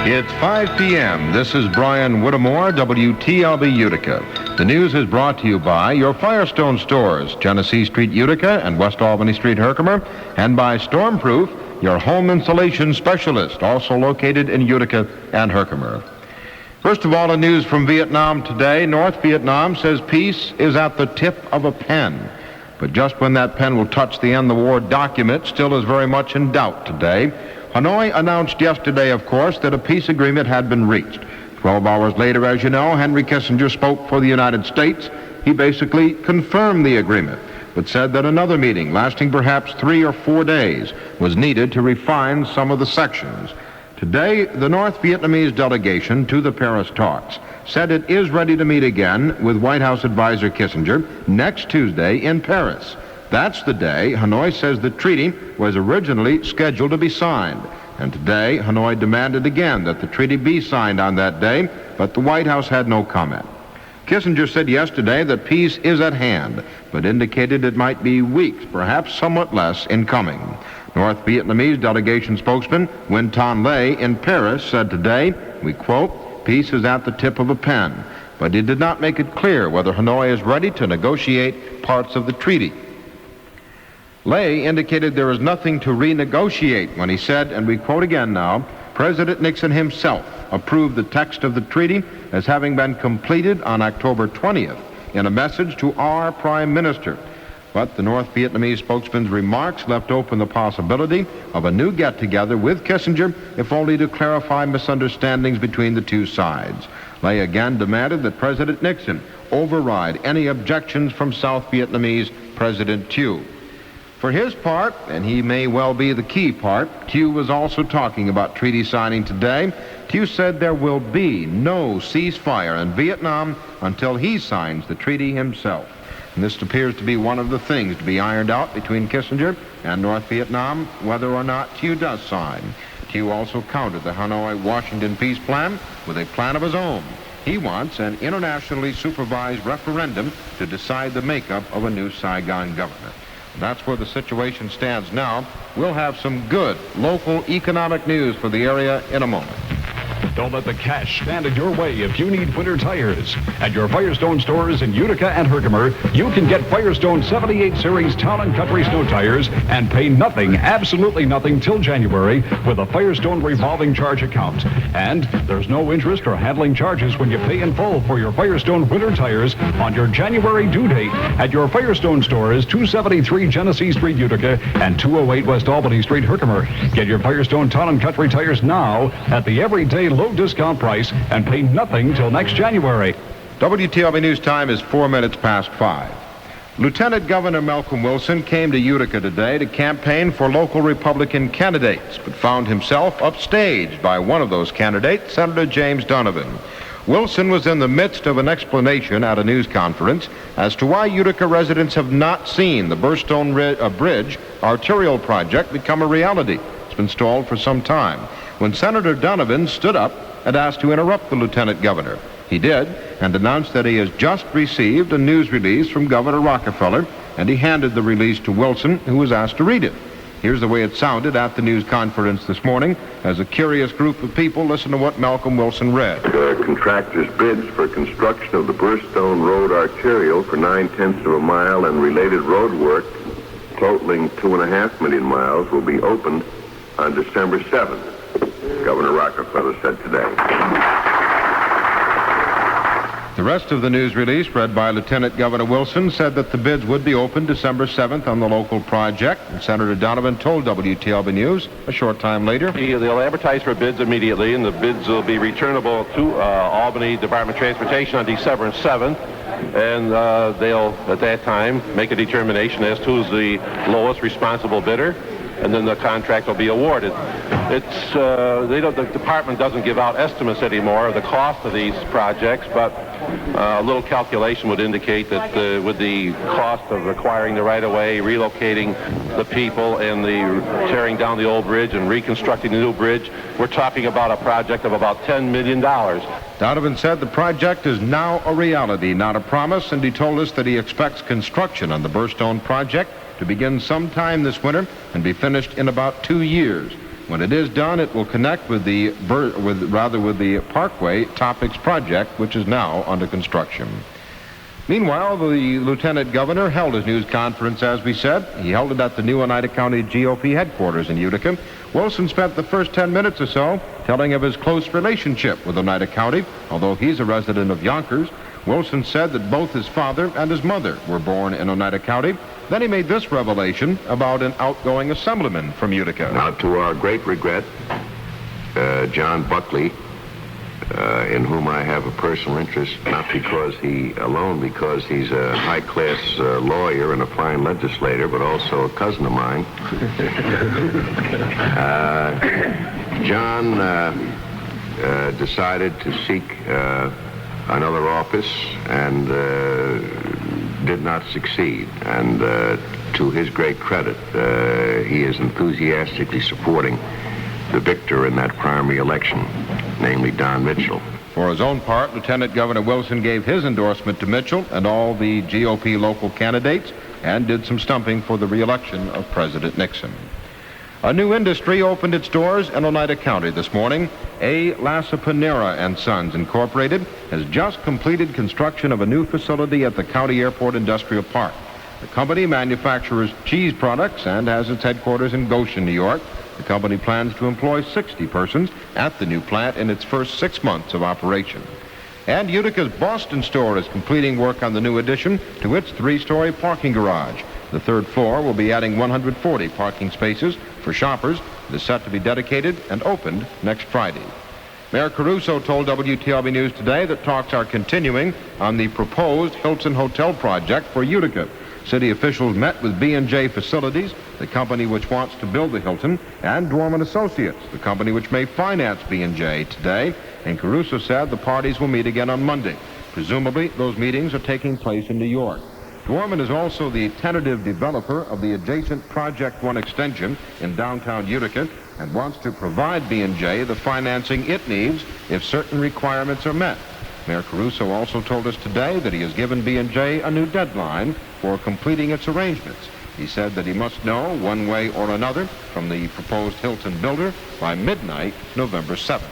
It's 5 p.m. This is Brian Whittemore, WTLB Utica. The news is brought to you by your Firestone stores, Genesee Street, Utica, and West Albany Street, Herkimer, and by Stormproof, your home insulation specialist, also located in Utica and Herkimer. First of all, the news from Vietnam today. North Vietnam says peace is at the tip of a pen. But just when that pen will touch the end of the war document still is very much in doubt today. Hanoi announced yesterday, of course, that a peace agreement had been reached. 12 hours later, as you know, Henry Kissinger spoke for the United States. He basically confirmed the agreement, but said that another meeting, lasting perhaps 3 or 4 days, was needed to refine some of the sections. Today, the North Vietnamese delegation to the Paris talks said it is ready to meet again with White House advisor Kissinger next Tuesday in Paris. That's the day Hanoi says the treaty was originally scheduled to be signed. And today, Hanoi demanded again that the treaty be signed on that day, but the White House had no comment. Kissinger said yesterday that peace is at hand, but indicated it might be weeks, perhaps somewhat less, in coming. North Vietnamese delegation spokesman Nguyen Thanh Le in Paris said today, we quote, "Peace is at the tip of a pen," but he did not make it clear whether Hanoi is ready to negotiate parts of the treaty. Le indicated there is nothing to renegotiate when he said, and we quote again now, President Nixon himself approved the text of the treaty as having been completed on October 20th in a message to our Prime Minister. But the North Vietnamese spokesman's remarks left open the possibility of a new get-together with Kissinger, if only to clarify misunderstandings between the two sides. Le again demanded that President Nixon override any objections from South Vietnamese President Thieu. For his part, and he may well be the key part, Thieu was also talking about treaty signing today. Thieu said there will be no ceasefire in Vietnam until he signs the treaty himself. And this appears to be one of the things to be ironed out between Kissinger and North Vietnam, whether or not Thieu does sign. Thieu also countered the Hanoi-Washington peace plan with a plan of his own. He wants an internationally supervised referendum to decide the makeup of a new Saigon government. That's where the situation stands now. We'll have some good local economic news for the area in a moment. Don't let the cash stand in your way if you need winter tires. At your Firestone stores in Utica and Herkimer, you can get Firestone 78 Series Town and Country snow tires and pay nothing, absolutely nothing, till January with a Firestone revolving charge account. And there's no interest or handling charges when you pay in full for your Firestone winter tires on your January due date at your Firestone stores, 273 Genesee Street, Utica, and 208 West Albany Street, Herkimer. Get your Firestone Town and Country tires now at the everyday low discount price and pay nothing till next January. WTLB News time is 4 minutes past 5. Lieutenant Governor Malcolm Wilson came to Utica today to campaign for local Republican candidates, but found himself upstaged by one of those candidates, Senator James Donovan. Wilson was in the midst of an explanation at a news conference as to why Utica residents have not seen the Burstone Bridge arterial project become a reality. It's been stalled for some time. When Senator Donovan stood up and asked to interrupt the lieutenant governor. He did, and announced that he has just received a news release from Governor Rockefeller, and he handed the release to Wilson, who was asked to read it. Here's the way it sounded at the news conference this morning as a curious group of people listen to what Malcolm Wilson read. Contractor's bids for construction of the Burstone Road arterial for 9/10 of a mile and related road work totaling 2.5 million miles will be opened on December 7th. Governor Rockefeller said today. The rest of the news release, read by Lieutenant Governor Wilson, said that the bids would be opened December 7th on the local project. And Senator Donovan told WTLB News a short time later. They'll advertise for bids immediately, and the bids will be returnable to Albany Department of Transportation on December 7th. And they'll, at that time, make a determination as to who's the lowest responsible bidder, and then the contract will be awarded. The department doesn't give out estimates anymore of the cost of these projects, but a little calculation would indicate that with the cost of acquiring the right-of-way, relocating the people, and the tearing down the old bridge and reconstructing the new bridge, we're talking about a project of about $10 million. Donovan said the project is now a reality, not a promise, and he told us that he expects construction on the Burstone project to begin sometime this winter and be finished in about 2 years. When it is done, it will connect with the Parkway Topics project, which is now under construction. Meanwhile, the Lieutenant Governor held his news conference, as we said. He held it at the new Oneida County GOP headquarters in Utica. Wilson spent the first 10 minutes or so telling of his close relationship with Oneida County. Although he's a resident of Yonkers, Wilson said that both his father and his mother were born in Oneida County. Then he made this revelation about an outgoing assemblyman from Utica. Now, to our great regret, John Buckley, in whom I have a personal interest, not because he alone, because he's a high-class lawyer and a fine legislator, but also a cousin of mine. John decided to seek another office and did not succeed. And to his great credit, he is enthusiastically supporting the victor in that primary election, namely Don Mitchell. For his own part, Lieutenant Governor Wilson gave his endorsement to Mitchell and all the GOP local candidates and did some stumping for the re-election of President Nixon. A new industry opened its doors in Oneida County this morning. A. Lassa Panera and Sons Incorporated has just completed construction of a new facility at the County Airport Industrial Park. The company manufactures cheese products and has its headquarters in Goshen, New York. The company plans to employ 60 persons at the new plant in its first 6 months of operation. And Utica's Boston store is completing work on the new addition to its 3-story parking garage. The third floor will be adding 140 parking spaces for shoppers. It is set to be dedicated and opened next Friday. Mayor Caruso told WTLB News today that talks are continuing on the proposed Hilton Hotel project for Utica. City officials met with B&J Facilities, the company which wants to build the Hilton, and Dorman Associates, the company which may finance B&J today. And Caruso said the parties will meet again on Monday. Presumably, those meetings are taking place in New York. Dorman is also the tentative developer of the adjacent Project 1 extension in downtown Utica and wants to provide B&J the financing it needs if certain requirements are met. Mayor Caruso also told us today that he has given B&J a new deadline for completing its arrangements. He said that he must know one way or another from the proposed Hilton builder by midnight, November 7th.